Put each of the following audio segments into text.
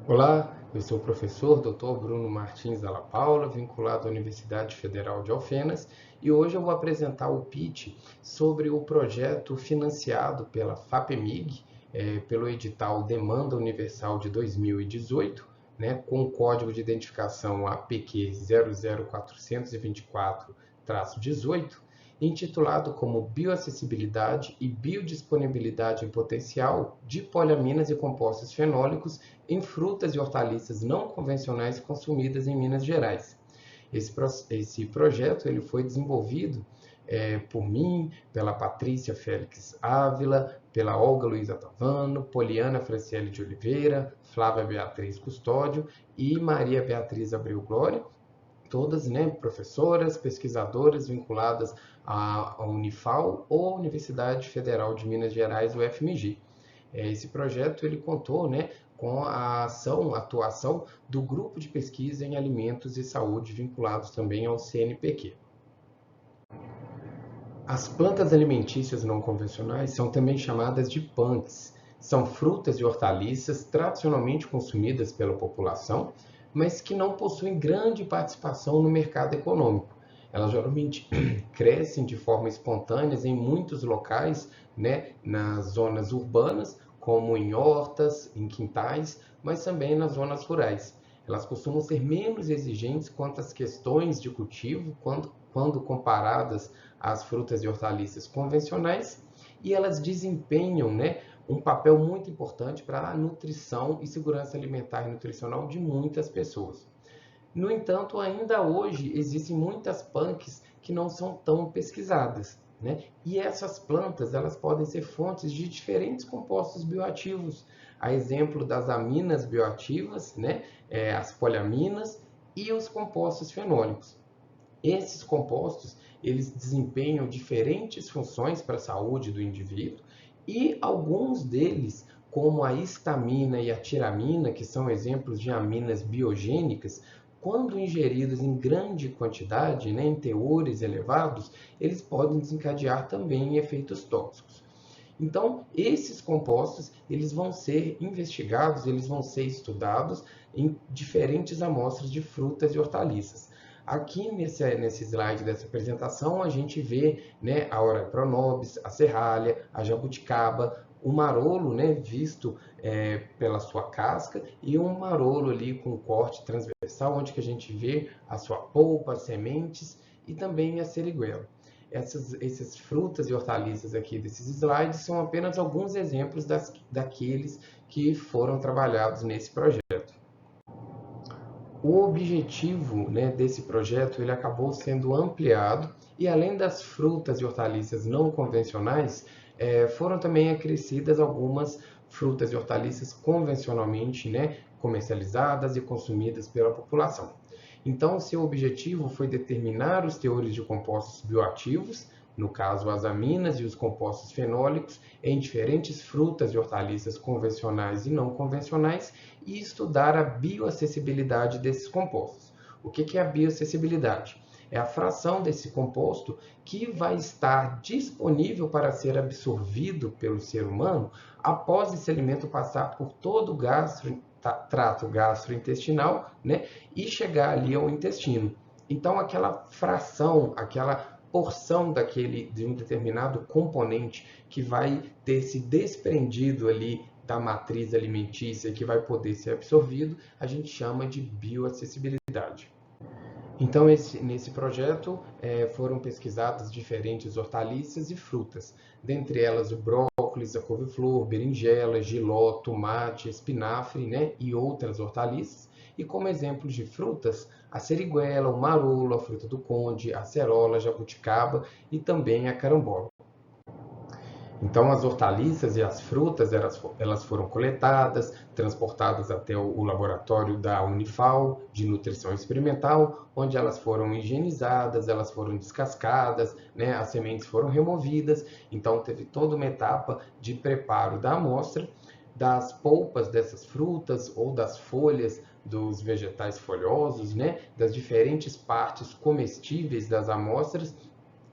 Olá, eu sou o professor Dr. Bruno Martins Dalla Paula, vinculado à Universidade Federal de Alfenas, e hoje eu vou apresentar o pitch sobre o projeto financiado pela FAPEMIG, pelo edital Demanda Universal de 2018, né, com o código de identificação APQ 00424-18, intitulado como Bioacessibilidade e Biodisponibilidade em Potencial de Poliaminas e Compostos Fenólicos em frutas e hortaliças não convencionais consumidas em Minas Gerais. Esse projeto ele foi desenvolvido por mim, pela Patrícia Félix Ávila, pela Olga Luiza Tavano, Poliana Franciele de Oliveira, Flávia Beatriz Custódio e Maria Beatriz Abreu Glória, todas, né, professoras, pesquisadoras vinculadas à Unifal ou Universidade Federal de Minas Gerais, UFMG. Esse projeto ele contou, né, com a atuação do Grupo de Pesquisa em Alimentos e Saúde, vinculados também ao CNPq. As plantas alimentícias não convencionais são também chamadas de punks. São frutas e hortaliças tradicionalmente consumidas pela população, mas que não possuem grande participação no mercado econômico. Elas geralmente crescem de forma espontânea em muitos locais, né, nas zonas urbanas, como em hortas, em quintais, mas também nas zonas rurais. Elas costumam ser menos exigentes quanto às questões de cultivo, quando comparadas às frutas e hortaliças convencionais, e elas desempenham, né, um papel muito importante para a nutrição e segurança alimentar e nutricional de muitas pessoas. No entanto, ainda hoje existem muitas punks que não são tão pesquisadas, né? E essas plantas elas podem ser fontes de diferentes compostos bioativos, a exemplo das aminas bioativas, né? As poliaminas e os compostos fenólicos. Esses compostos, eles desempenham diferentes funções para a saúde do indivíduo e alguns deles, como a histamina e a tiramina, que são exemplos de aminas biogênicas, quando ingeridos em grande quantidade, né, em teores elevados, eles podem desencadear também efeitos tóxicos. Então, esses compostos, eles vão ser investigados, eles vão ser estudados em diferentes amostras de frutas e hortaliças. Aqui nesse slide dessa apresentação, a gente vê, né, a Ora pronobis, a serralha, a jabuticaba, o marolo, né, visto pela sua casca, e um marolo ali com corte transversal, onde que a gente vê a sua polpa, as sementes e também a seriguela. Essas frutas e hortaliças aqui desses slides são apenas alguns exemplos daqueles que foram trabalhados nesse projeto. O objetivo, né, desse projeto ele acabou sendo ampliado e além das frutas e hortaliças não convencionais, foram também acrescidas algumas frutas e hortaliças convencionalmente, né, comercializadas e consumidas pela população. Então, seu objetivo foi determinar os teores de compostos bioativos, no caso as aminas e os compostos fenólicos, em diferentes frutas e hortaliças convencionais e não convencionais, e estudar a bioacessibilidade desses compostos. O que é a bioacessibilidade? É a fração desse composto que vai estar disponível para ser absorvido pelo ser humano após esse alimento passar por todo o trato gastrointestinal, né, e chegar ali ao intestino. Então, aquela fração, aquela porção de um determinado componente que vai ter se desprendido ali da matriz alimentícia que vai poder ser absorvido, a gente chama de bioacessibilidade. Então, nesse projeto foram pesquisadas diferentes hortaliças e frutas, dentre elas o brócolis, a couve-flor, berinjela, jiló, tomate, espinafre, né, e outras hortaliças. E como exemplos de frutas, a seriguela, o marolo, a fruta do conde, a acerola, a jabuticaba e também a carambola. Então, as hortaliças e as frutas elas foram coletadas, transportadas até o laboratório da Unifal de nutrição experimental, onde elas foram higienizadas, elas foram descascadas, né, as sementes foram removidas. Então, teve toda uma etapa de preparo da amostra, das polpas dessas frutas ou das folhas dos vegetais folhosos, né, das diferentes partes comestíveis das amostras.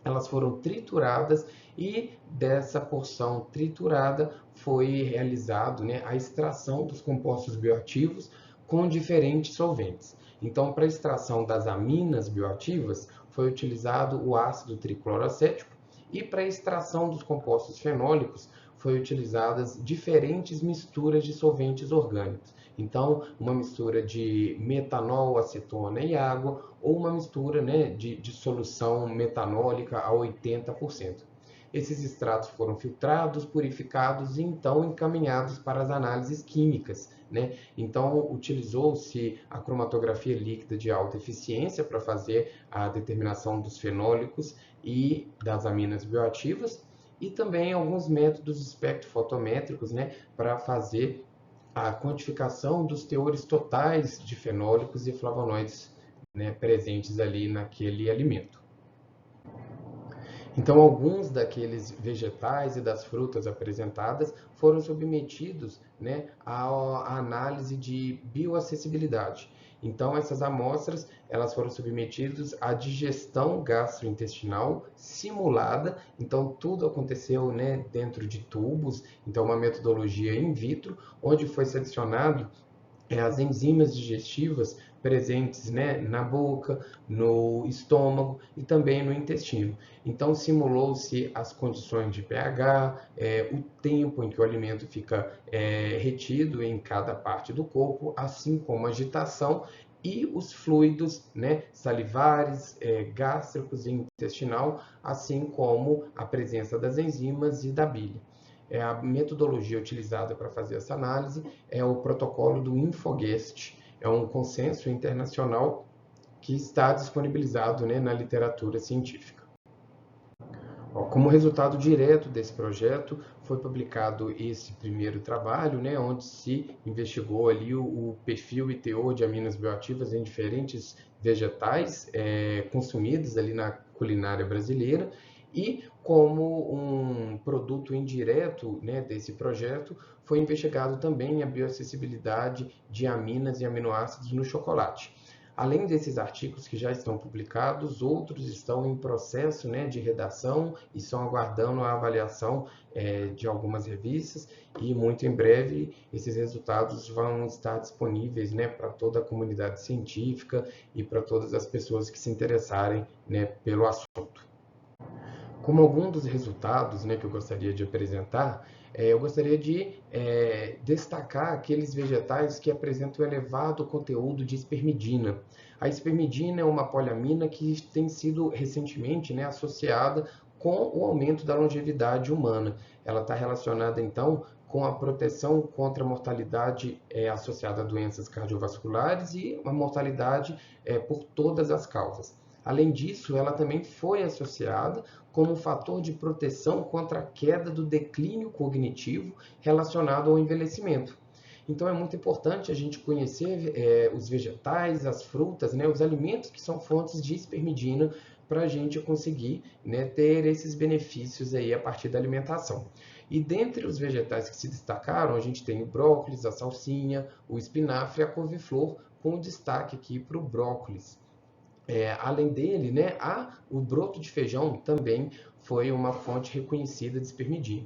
Elas foram trituradas e dessa porção triturada foi realizado, né, a extração dos compostos bioativos com diferentes solventes. Então, para a extração das aminas bioativas, foi utilizado o ácido tricloroacético e para a extração dos compostos fenólicos, foi utilizadas diferentes misturas de solventes orgânicos. Então, uma mistura de metanol, acetona e água, ou uma mistura, né, de solução metanólica a 80%. Esses extratos foram filtrados, purificados e então encaminhados para as análises químicas, né? Então, utilizou-se a cromatografia líquida de alta eficiência para fazer a determinação dos fenólicos e das aminas bioativas, e também alguns métodos espectrofotométricos, né, para fazer a quantificação dos teores totais de fenólicos e flavonoides, né, presentes ali naquele alimento. Então, alguns daqueles vegetais e das frutas apresentadas foram submetidos, né, à análise de bioacessibilidade. Então, essas amostras elas foram submetidas à digestão gastrointestinal simulada. Então, tudo aconteceu, né, dentro de tubos. Então, uma metodologia in vitro, onde foi selecionado as enzimas digestivas presentes, né, na boca, no estômago e também no intestino. Então, simulou-se as condições de pH, o tempo em que o alimento fica retido em cada parte do corpo, assim como a agitação e os fluidos, né, salivares, gástricos e intestinal, assim como a presença das enzimas e da bile. A metodologia utilizada para fazer essa análise é o protocolo do InfoGest, é um consenso internacional que está disponibilizado, né, na literatura científica. Como resultado direto desse projeto, foi publicado esse primeiro trabalho, né, onde se investigou ali o perfil e teor de aminas bioativas em diferentes vegetais consumidos ali na culinária brasileira, e como um produto indireto, né, desse projeto, foi investigado também a bioacessibilidade de aminas e aminoácidos no chocolate. Além desses artigos que já estão publicados, outros estão em processo, né, de redação e estão aguardando a avaliação de algumas revistas, e muito em breve esses resultados vão estar disponíveis, né, para toda a comunidade científica e para todas as pessoas que se interessarem, né, pelo assunto. Como algum dos resultados, né, que eu gostaria de apresentar, eu gostaria de destacar aqueles vegetais que apresentam elevado conteúdo de espermidina. A espermidina é uma poliamina que tem sido recentemente, né, associada com o aumento da longevidade humana. Ela está relacionada, então, com a proteção contra a mortalidade associada a doenças cardiovasculares e a mortalidade por todas as causas. Além disso, ela também foi associada como um fator de proteção contra a queda do declínio cognitivo relacionado ao envelhecimento. Então é muito importante a gente conhecer os vegetais, as frutas, né, os alimentos que são fontes de espermidina para a gente conseguir, né, ter esses benefícios aí a partir da alimentação. E dentre os vegetais que se destacaram, a gente tem o brócolis, a salsinha, o espinafre e a couve-flor, com destaque aqui para o brócolis. Além dele, né, o broto de feijão também foi uma fonte reconhecida de espermidina.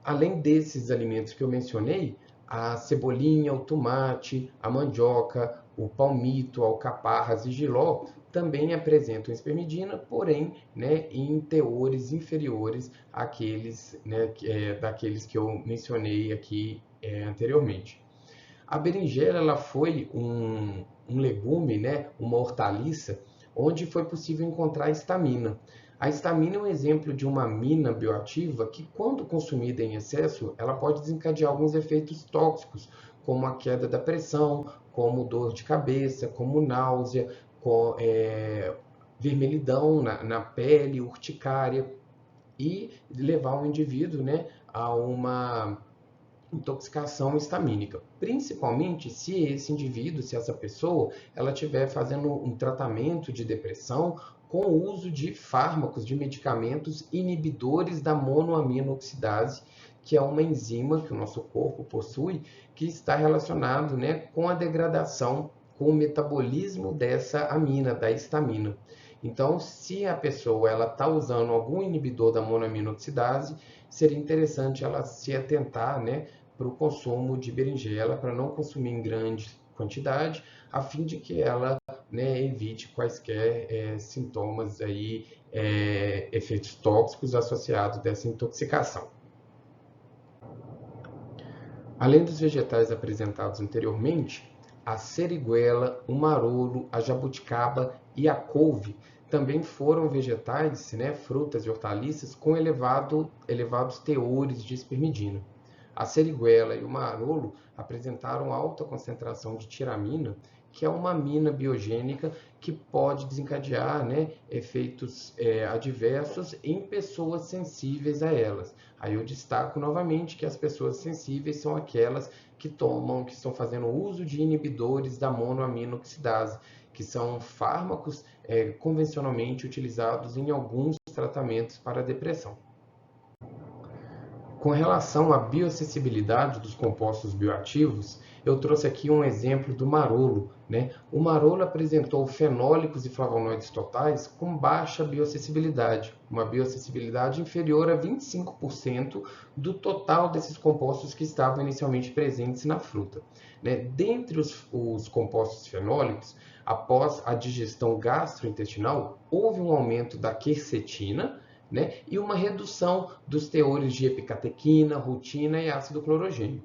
Além desses alimentos que eu mencionei, a cebolinha, o tomate, a mandioca, o palmito, alcaparras e jiló também apresentam espermidina, porém, né, em teores inferiores àqueles, né, daqueles que eu mencionei aqui anteriormente. A berinjela ela foi um legume, né, uma hortaliça, onde foi possível encontrar histamina. A histamina é um exemplo de uma amina bioativa que, quando consumida em excesso, ela pode desencadear alguns efeitos tóxicos, como a queda da pressão, como dor de cabeça, como náusea, vermelhidão na pele, urticária, e levar o indivíduo, né, a uma intoxicação histamínica, principalmente se esse indivíduo, se essa pessoa, ela estiver fazendo um tratamento de depressão com o uso de fármacos, de medicamentos inibidores da monoamino-oxidase, que é uma enzima que o nosso corpo possui, que está relacionado, né, com a degradação, com o metabolismo dessa amina, da histamina. Então, se a pessoa ela está usando algum inibidor da monoaminoxidase, seria interessante ela se atentar, né, para o consumo de berinjela, para não consumir em grande quantidade, a fim de que ela, né, evite quaisquer sintomas aí, efeitos tóxicos associados dessa intoxicação. Além dos vegetais apresentados anteriormente, a seriguela, o marolo, a jabuticaba e a couve também foram vegetais, né, frutas e hortaliças com elevados teores de espermidina. A seriguela e o marolo apresentaram alta concentração de tiramina, que é uma amina biogênica que pode desencadear, né, efeitos adversos em pessoas sensíveis a elas. Aí eu destaco novamente que as pessoas sensíveis são aquelas que estão fazendo uso de inibidores da monoaminoxidase, que são fármacos convencionalmente utilizados em alguns tratamentos para depressão. Com relação à bioacessibilidade dos compostos bioativos, eu trouxe aqui um exemplo do marolo, né? O marolo apresentou fenólicos e flavonoides totais com baixa bioacessibilidade, uma bioacessibilidade inferior a 25% do total desses compostos que estavam inicialmente presentes na fruta, né? Dentre os compostos fenólicos, após a digestão gastrointestinal, houve um aumento da quercetina, né, e uma redução dos teores de epicatequina, rutina e ácido clorogênico.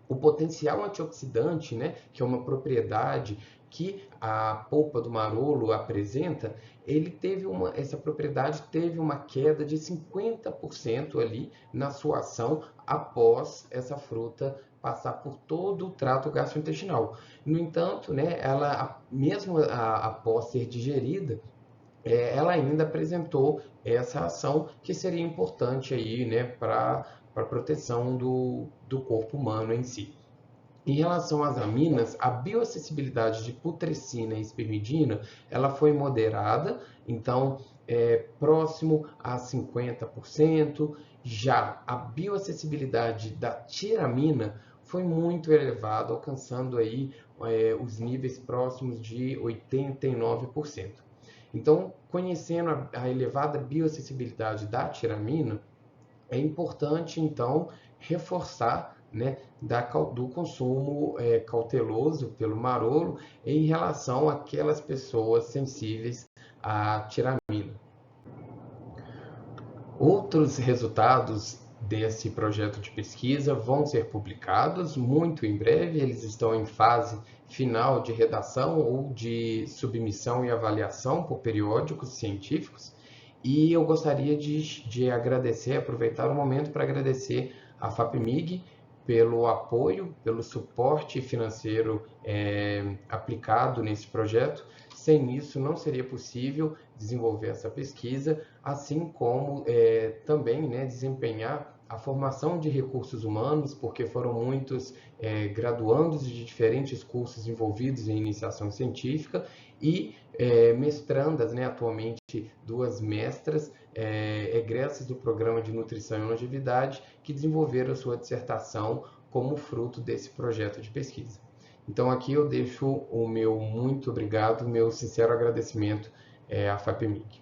O potencial antioxidante, né, que é uma propriedade que a polpa do marolo apresenta, essa propriedade teve uma queda de 50% ali na sua ação após essa fruta passar por todo o trato gastrointestinal. No entanto, né, ela, mesmo após ser digerida, ela ainda apresentou essa ação que seria importante aí, né, para a proteção do corpo humano em si. Em relação às aminas, a bioacessibilidade de putrescina e espermidina, ela foi moderada, então próximo a 50%. Já a bioacessibilidade da tiramina foi muito elevada, alcançando aí os níveis próximos de 89%. Então, conhecendo a elevada bioacessibilidade da tiramina, é importante, então, reforçar, né, do consumo cauteloso pelo marolo em relação àquelas pessoas sensíveis à tiramina. Outros resultados desse projeto de pesquisa vão ser publicados muito em breve, eles estão em fase final de redação ou de submissão e avaliação por periódicos científicos, e eu gostaria de agradecer, aproveitar o momento para agradecer a FAPEMIG pelo apoio, pelo suporte financeiro aplicado nesse projeto. Sem isso, não seria possível desenvolver essa pesquisa, assim como também, né, desempenhar a formação de recursos humanos, porque foram muitos graduandos de diferentes cursos envolvidos em iniciação científica e mestrandas, né, atualmente 2 mestras egressas do Programa de Nutrição e Longevidade, que desenvolveram a sua dissertação como fruto desse projeto de pesquisa. Então aqui eu deixo o meu muito obrigado, meu sincero agradecimento à FAPEMIG.